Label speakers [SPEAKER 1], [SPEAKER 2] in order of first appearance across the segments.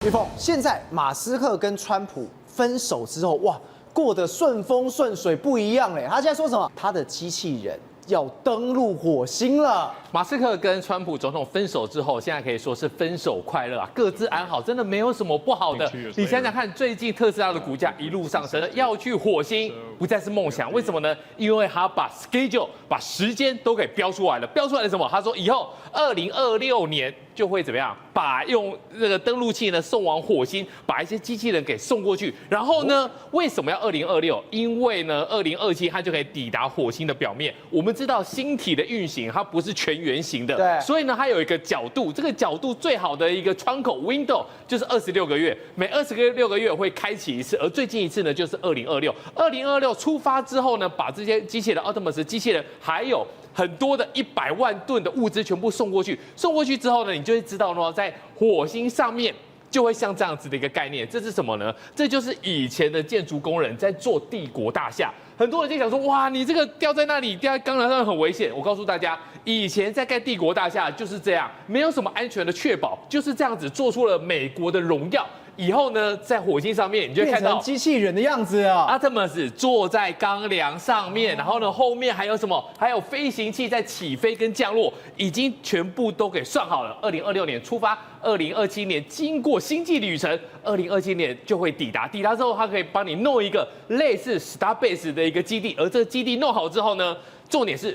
[SPEAKER 1] 玉凤，现在马斯克跟川普分手之后，哇，过得顺风顺水不一样嘞。他现在说什么？他的机器人要登陆火星了。
[SPEAKER 2] 马斯克跟川普总统分手之后，现在可以说是分手快乐啊，各自安好，真的没有什么不好的。你想想看，最近特斯拉的股价一路上升，要去火星不再是梦想，为什么呢？因为他把 schedule 把时间都给标出来了，标出来了什么？他说以后2026年就会怎么样，把用这个登陆器呢送往火星，把一些机器人给送过去。然后呢，为什么要2026？因为呢，2027它就可以抵达火星的表面。我们知道星体的运行它不是全圆形的，
[SPEAKER 1] 对，
[SPEAKER 2] 所以呢，它有一个角度，这个角度最好的一个窗口 window 就是26个月，每26个月会开启一次，而最近一次呢就是2026。2026出发之后呢，把这些机器人 Optimus 机器人还有很多的100万吨的物资全部送过去，送过去之后呢，你就会知道呢，在火星上面就会像这样子的一个概念。这是什么呢？这就是以前的建筑工人在做帝国大厦。很多人就想说，哇，你这个吊在那里，吊在钢梁上很危险。我告诉大家，以前在盖帝国大厦就是这样，没有什么安全的确保，就是这样子做出了美国的荣耀。以后呢，在火星上面，你就会看到
[SPEAKER 1] 机器人的样子啊。
[SPEAKER 2] 阿特曼斯坐在钢梁上面，然后呢，后面还有什么？还有飞行器在起飞跟降落，已经全部都给算好了。2026年出发，2027年经过星际旅程，2027年就会抵达。抵达之后，它可以帮你弄一个类似 Starbase 的一个基地，而这个基地弄好之后呢，重点是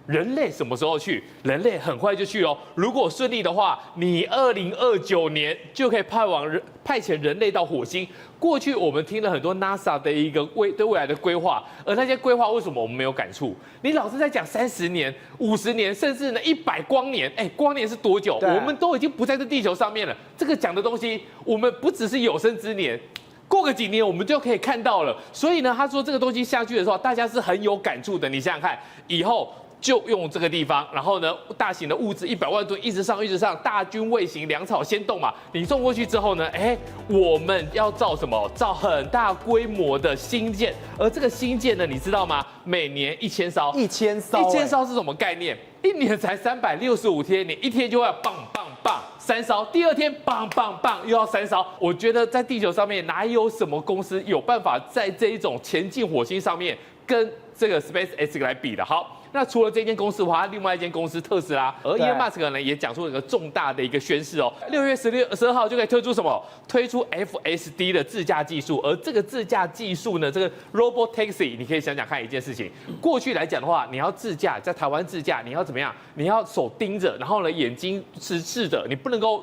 [SPEAKER 2] 人类什么时候去？人类很快就去哦。如果顺利的话，你2029年就可以派遣人类到火星。过去我们听了很多 NASA 的一个对未来的规划，而那些规划为什么我们没有感触？你老是在讲30年、50年，甚至呢100光年，光年是多久？我们都已经不在这地球上面了。这个讲的东西，我们不只是有生之年。过个几年我们就可以看到了，所以呢，他说这个东西下去的时候，大家是很有感触的。你想想看，以后就用这个地方，然后呢，大型的物资100万吨一直上，大军卫行，粮草先动嘛。你送过去之后呢，我们要造什么？造很大规模的新建，而这个新建呢，你知道吗？每年1000艘
[SPEAKER 1] ，1000艘
[SPEAKER 2] ，1000艘是什么概念？一年才365天，你一天就要棒3艘，第二天棒又要3艘。我觉得在地球上面哪有什么公司有办法在这一种前进火星上面跟这个 SpaceX 来比的？好。那除了这间公司的话，另外一间公司特斯拉，而 Elon Musk 呢也讲出了一个重大的一个宣示哦，6月12号就可以推出什么？推出 FSD 的自驾技术，而这个自驾技术呢，这个 Robot Taxi， 你可以想想看一件事情，过去来讲的话，你要自驾，在台湾自驾，你要怎么样？你要手盯着，然后呢眼睛直视着，你不能够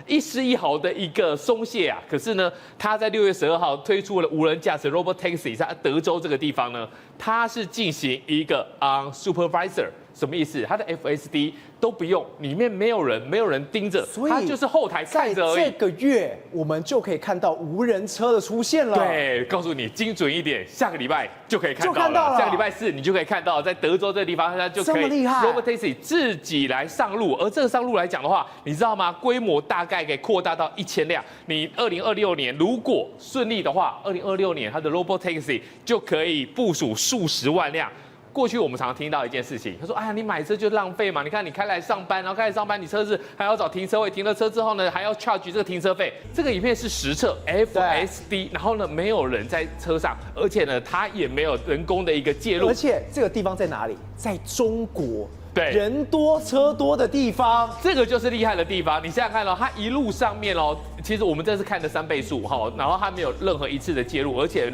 [SPEAKER 2] 一丝一毫的一个松懈啊。可是呢，他在6月12号推出了无人驾驶 Robot Taxi， 在德州这个地方呢，它是进行一个unsupervisor， 什么意思？它的 FSD 都不用，里面没有人盯着，它就是后台看着而已。
[SPEAKER 1] 在这个月，我们就可以看到无人车的出现了。
[SPEAKER 2] 对，告诉你精准一点，下个礼拜就可以看到了。下个礼拜4你就可以看到，在德州这个地方，它就可以 Robot Taxi 自己来上路。而这个上路来讲的话，你知道吗？规模大概可以扩大到1000辆。你2026年如果顺利的话，2026年它的 Robot Taxi 就可以部署数十万辆。过去我们常常听到一件事情，他说：“哎呀，你买车就浪费嘛！你看你开来上班，然后开来上班，你车子还要找停车位，停了车之后呢，还要 charge 这个停车费。这个影片是实测 FSD， 然后呢，没有人在车上，而且呢，它也没有人工的一个介入。
[SPEAKER 1] 而且这个地方在哪里？在中国。”
[SPEAKER 2] 对，
[SPEAKER 1] 人多车多的地方，
[SPEAKER 2] 这个就是厉害的地方。你想想看哦，它一路上面哦，其实我们这是看的3倍速哈，然后它没有任何一次的介入，而且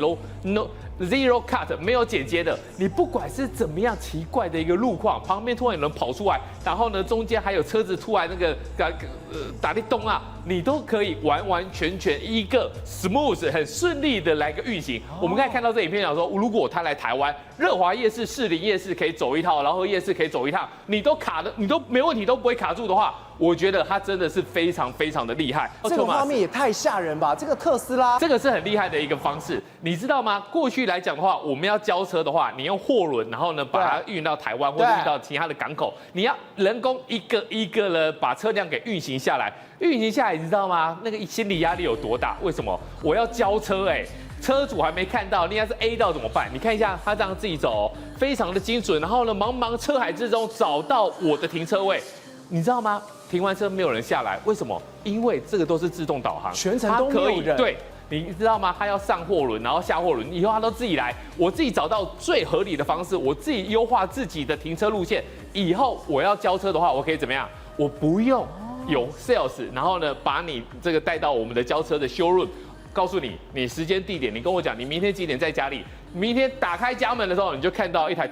[SPEAKER 2] zero cut 没有剪接的。你不管是怎么样奇怪的一个路况，旁边突然有人跑出来，然后呢中间还有车子突然那个打地洞啊，你都可以完完全全一个 smooth 很顺利的来个运行。我们刚才看到这影片讲说，如果他来台湾，热华夜市、士林夜市可以走一套，劳合夜市可以走一趟，你都没问题，都不会卡住的话，我觉得它真的是非常非常的厉害。
[SPEAKER 1] 这个画面也太吓人吧！这个特斯拉，
[SPEAKER 2] 这个是很厉害的一个方式，你知道吗？过去来讲的话，我们要交车的话，你用货轮，然后呢把它运到台湾或者运到其他的港口，你要人工一个一个的把车辆给运行下来。运行下来，你知道吗？那个心理压力有多大？为什么？我要交车车主还没看到，你要是 A 到怎么办？你看一下，他这样自己走，非常的精准。然后呢，茫茫车海之中找到我的停车位，你知道吗？停完车没有人下来，为什么？因为这个都是自动导航，
[SPEAKER 1] 全程都没有人。
[SPEAKER 2] 对。你知道吗？他要上货轮，然后下货轮，以后他都自己来，我自己找到最合理的方式，我自己优化自己的停车路线。以后我要交车的话，我可以怎么样？我不用有 sales， 然后呢，把你这个带到我们的交车的 showroom， 告诉你你时间地点，你跟我讲你明天几点在家里，明天打开家门的时候，你就看到一台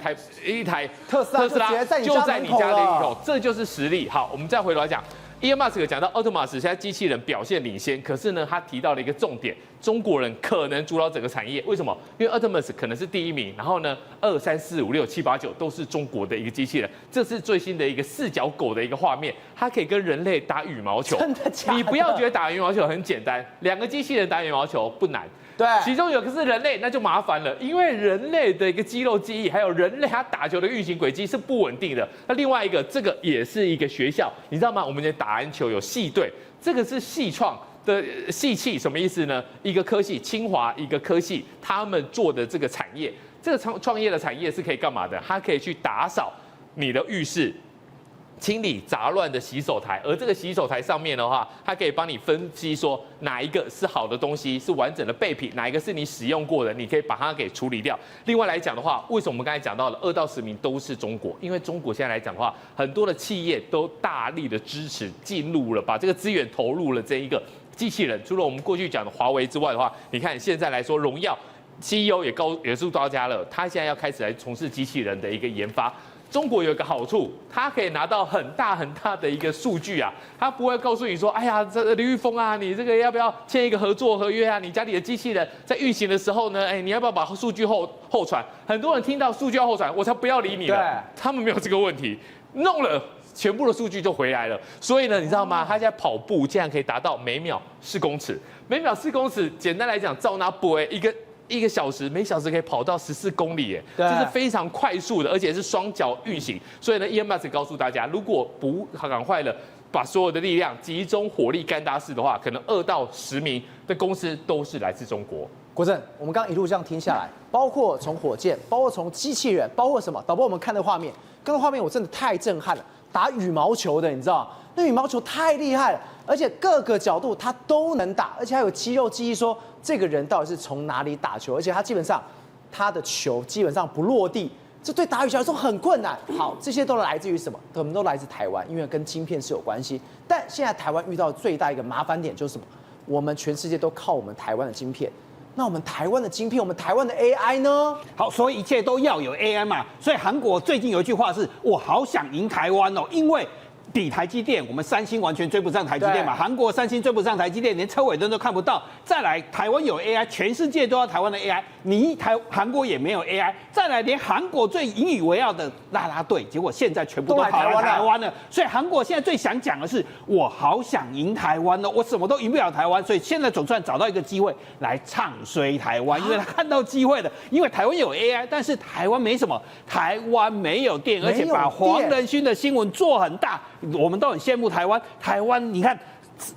[SPEAKER 1] 特斯拉就在你家里头，
[SPEAKER 2] 这就是实力。好，我们再回头来讲。Elon Musk 讲到奥特马斯现在机器人表现领先，可是呢，他提到了一个重点，中国人可能主导整个产业。为什么？因为奥特马斯可能是第1名，然后呢，2、3、4、5、6、7、8、9都是中国的一个机器人。这是最新的一个4脚狗的一个画面，它可以跟人类打羽毛球。
[SPEAKER 1] 真的假的？
[SPEAKER 2] 你不要觉得打羽毛球很简单，2个机器人打羽毛球不难。
[SPEAKER 1] 对，
[SPEAKER 2] 其中有个是人类，那就麻烦了，因为人类的一个肌肉记忆，还有人类他打球的运行轨迹是不稳定的。那另外一个，这个也是一个学校，你知道吗？我们打篮球有系队，这个是系创的系气，什么意思呢？一个科系，清华一个科系，他们做的这个产业，这个创业的产业是可以干嘛的？它可以去打扫你的浴室。清理杂乱的洗手台，而这个洗手台上面的话，它可以帮你分析说哪一个是好的东西，是完整的备品，哪一个是你使用过的，你可以把它给处理掉。另外来讲的话，为什么我们刚才讲到了2到10名都是中国？因为中国现在来讲的话，很多的企业都大力的支持进入了，把这个资源投入了这一个机器人。除了我们过去讲的华为之外的话，你看现在来说，荣耀 CEO 也告诉大家了，他现在要开始来从事机器人的一个研发。中国有一个好处，它可以拿到很大的一个数据啊，它不会告诉你说，哎呀，这李玉峰啊，你这个要不要签一个合作合约啊？你家里的机器人在运行的时候呢，你要不要把数据后传？很多人听到数据要后传，我才不要理你了。他们没有这个问题，弄了全部的数据就回来了。所以呢，你知道吗？他现在跑步竟然可以达到每秒4公尺，每秒4公尺，简单来讲，照拿补一个小时，每小时可以跑到14公里，这是非常快速的，而且是双脚运行。所以呢 ，Elon Musk 告诉大家，如果不赶快的把所有的力量集中火力干大事的话，可能2到10名的公司都是来自中国。
[SPEAKER 1] 国正，我们刚一路这样听下来，包括从火箭，包括从机器人，包括什么？导播，我们看的画面，刚刚画面我真的太震撼了，打羽毛球的，你知道？那羽毛球太厉害了，而且各个角度他都能打，而且还有肌肉记忆，说这个人到底是从哪里打球，而且他基本上他的球基本上不落地，这对打羽球来说很困难。好，这些都来自于什么？我们都来自台湾，因为跟晶片是有关系。但现在台湾遇到最大一个麻烦点就是什么？我们全世界都靠我们台湾的晶片。那我们台湾的晶片，我们台湾的 AI 呢？
[SPEAKER 3] 好，所以一切都要有 AI 嘛。所以韩国最近有一句话是：我好想赢台湾哦，因为比台积电，我们三星完全追不上台积电嘛。韩国三星追不上台积电，连车尾灯都看不到。再来，台湾有 AI， 全世界都要台湾的 AI， 韩国也没有 AI。再来，连韩国最引以为傲的啦啦队，结果现在全部都跑来台湾了。所以韩国现在最想讲的是，我好想赢台湾哦，我什么都赢不了台湾。所以现在总算找到一个机会来唱衰台湾，因为他看到机会了。因为台湾有 AI， 但是台湾没什么，台湾没有电，而且把黄仁勋的新闻做很大。我们都很羡慕台湾，你看，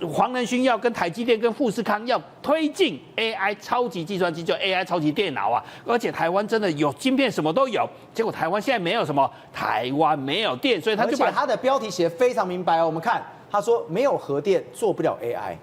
[SPEAKER 3] 黄仁勋要跟台积电、跟富士康要推进 AI 超级计算机，就 AI 超级电脑啊，而且台湾真的有晶片，什么都有。结果台湾现在没有什么，台湾没有电，所以他就把
[SPEAKER 1] 他的标题写得非常明白哦。我们看，他说没有核电做不了 AI。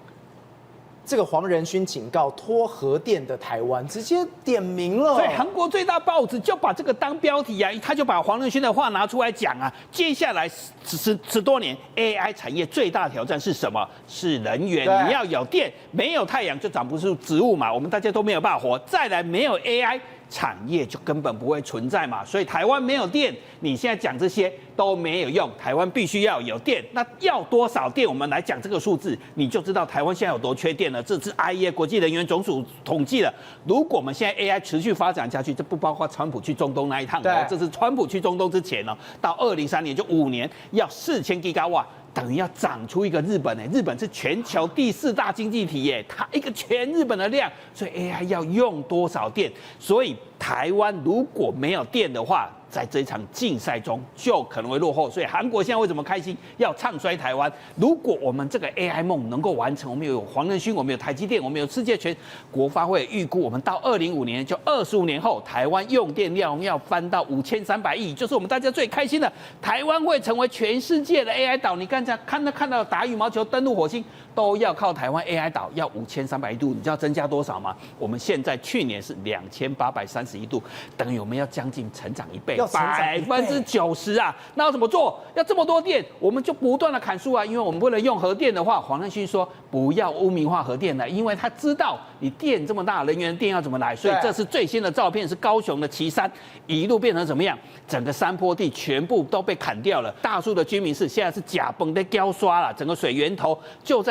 [SPEAKER 1] 这个黄仁勋警告拖核电的台湾，直接点名了。
[SPEAKER 3] 所以韩国最大报纸就把这个当标题啊，他就把黄仁勋的话拿出来讲啊。接下来十多年 AI 产业最大挑战是什么？是能源，你要有电，没有太阳就长不出植物嘛，我们大家都没有办法活。再来，没有 AI。产业就根本不会存在嘛，所以台湾没有电，你现在讲这些都没有用，台湾必须要有电。那要多少电？我们来讲这个数字，你就知道台湾现在有多缺电了。这是 IEA 国际能源总署统计了，如果我们现在 AI 持续发展下去，这不包括川普去中东那一趟哦，这是川普去中东之前哦，到2030年就5年要4000 GW。等于要长出一个日本日本是全球第4大经济体它一个全日本的量，所以 AI 要用多少电？所以台湾如果没有电的话，在这一场竞赛中就可能会落后。所以韩国现在为什么开心要唱衰台湾？如果我们这个 AI 梦能够完成，我们有黄仁勋，我们有台积电，我们有世界全国发会预估，我们到2050年，就25年后，台湾用电量要翻到5300亿，就是我们大家最开心的，台湾会成为全世界的 AI 岛。你刚才看到打羽毛球、登陆火星，都要靠台湾 AI 岛，要5300亿度，你知道增加多少吗？我们现在去年是2831度，等于我们要将近成长1倍。90%啊！那要怎么做？要这么多电，我们就不断的砍树啊！因为我们不能用核电的话，黄仁勋说不要污名化核电了，因为他知道你电这么大，能源电要怎么来，所以这是最新的照片，是高雄的旗山一路变成怎么样？整个山坡地全部都被砍掉了，大树的居民室现在是假崩的胶刷了，整个水源头就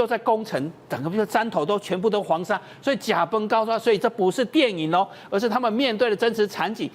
[SPEAKER 3] 在工程，整个山头都全部都黄沙，所以假崩高刷，所以这不是电影哦，而是他们面对的真实场景。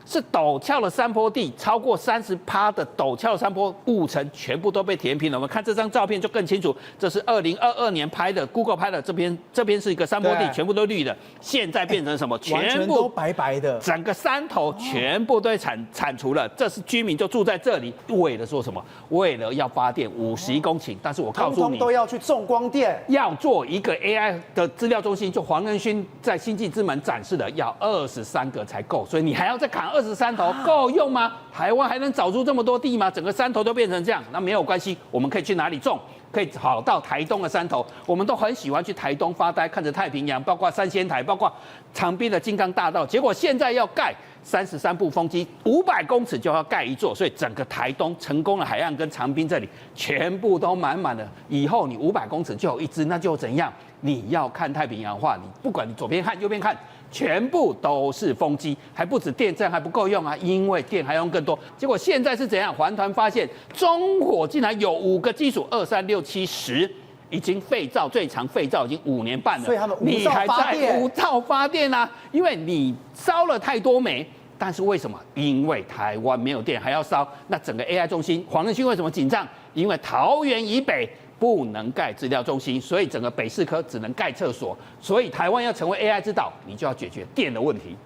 [SPEAKER 3] 是陡峭的山坡地，超过30%的陡峭山坡，5成全部都被填平了。我们看这张照片就更清楚，这是2022年拍的 ，Google 拍的，这边是一个山坡地，全部都绿的，现在变成什么？
[SPEAKER 1] 全部都白白的，
[SPEAKER 3] 整个山头全部都铲除了。这是居民就住在这里，为了做什么？为了要发电51公顷，但是我告诉你，
[SPEAKER 1] 通通都要去种光电，
[SPEAKER 3] 要做一个 AI 的资料中心，就黄仁勋在星际之门展示的，要23个才够，所以你还要再砍23头，够用吗？台湾还能找出这么多地吗？整个山头都变成这样，那没有关系，我们可以去哪里种？可以跑到台东的山头，我们都很喜欢去台东发呆，看着太平洋，包括三仙台，包括长滨的金刚大道。结果现在要盖33部风机，500公尺就要盖一座，所以整个台东成功的海岸跟长滨这里全部都满满的。以后你500公尺就有一只，那就怎样？你要看太平洋的话，你不管你左边看右边看，全部都是风机，还不止电，这样还不够用啊，因为电还要用更多。结果现在是怎样？环团发现中火竟然有5个基础，2、3、6、7、10。已经废灶，最长废灶已经5年半了，
[SPEAKER 1] 所以他们
[SPEAKER 3] 你还在无灶发电啊？因为你烧了太多煤。但是为什么？因为台湾没有电还要烧，那整个 AI 中心，黄仁勋为什么紧张？因为桃园以北不能盖资料中心，所以整个北市科只能盖厕所。所以台湾要成为 AI 之岛，你就要解决电的问题。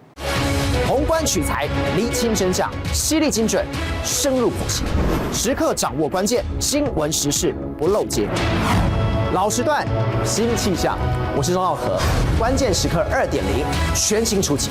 [SPEAKER 1] 宏观取材，厘清真相，犀利精准，深入剖析，时刻掌握关键，新闻时事不漏接。老时段，新气象，我是钟浩和，关键时刻2.0，全新出击。